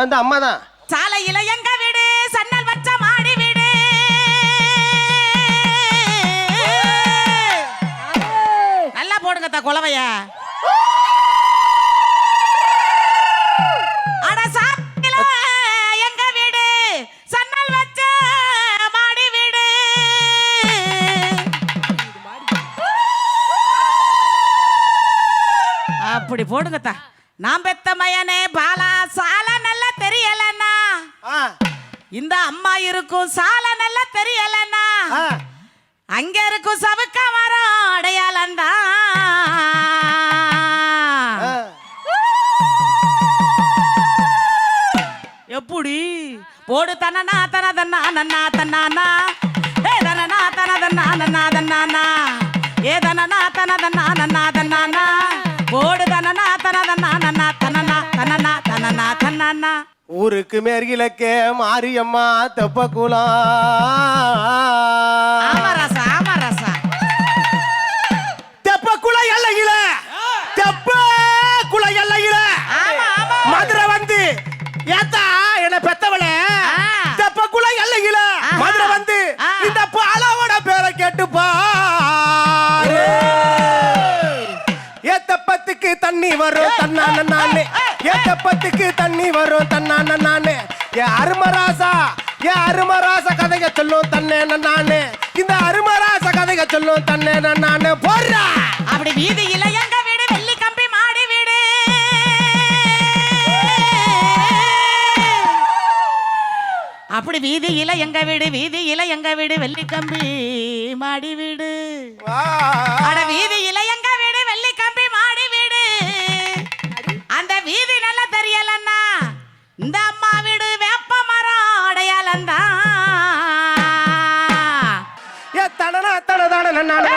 அந்த அம்மா தான். சாலையில எங்க வீடு சன்னல் வச்ச மாடி வீடு. நல்லா போடுங்க குலவைய. அட சாலையில எங்க வீடு சன்னல் வச்ச மாடி வீடு. அப்படி போடுங்கத்தா. நான் பெத்த மயனே பாலா சால நல்லா தெரியலன்னா, இந்த அம்மா இருக்கும் சால நல்லா தெரியலன்னா, அங்க இருக்கும் சவுக்க மரம் அடையாளந்தா. எப்படி போடு தனனா தனதன்னா நன்னா தன்னானா ஏ தனனா தனதன்னா நன்னா தன்னானா ஏ தனனா தனதன்னா நன்னா தன்னானா போடு தனனா தனதன்னா நன்னா தனனா தனனா தனனா தன்னானா. ஊருக்கு மேற்கிழக்கே மாரியம்மா தெப்பக்குளம். ஆமரசா ஆமரசா தெப்பக்குளம் எல்லையில தெப்பக்குளம் எல்லையில மதுரை வந்து ஏத்தா என்ன பெத்தவளே தெப்பக்குளம் எல்லையில மதுரை வந்து இந்த பாலாவோட பேரை கேட்டுப்பா. ஏத்தப்பத்துக்கு தண்ணி வரும் தன்னான நானே, ஏத்தப்பத்துக்கு தண்ணி வரும் தன்னான நானே. என் அருமராசா என் அருமராச கதைக சொல்லும் தன்னே நானே, இந்த அருமராச கதைக சொல்லும் தன்னே நானே. போடுறா அப்படி வீதியில எங்க வீடு வெள்ளி கம்பி மாடி வீடு. அப்படி வீதியில எங்க வீடு வீதியில எங்க வீடு வெள்ளி கம்பி மாடி வீடு. அட வீதியில எங்க வீடு வெள்ளி கம்பி மாடி வீடு. அந்த வீதி நல்லா தெரியலன்னா, இந்த அம்மா வீடு வேப்ப மரம் அடையாளந்தா. ஏ தனனா தனதான நானே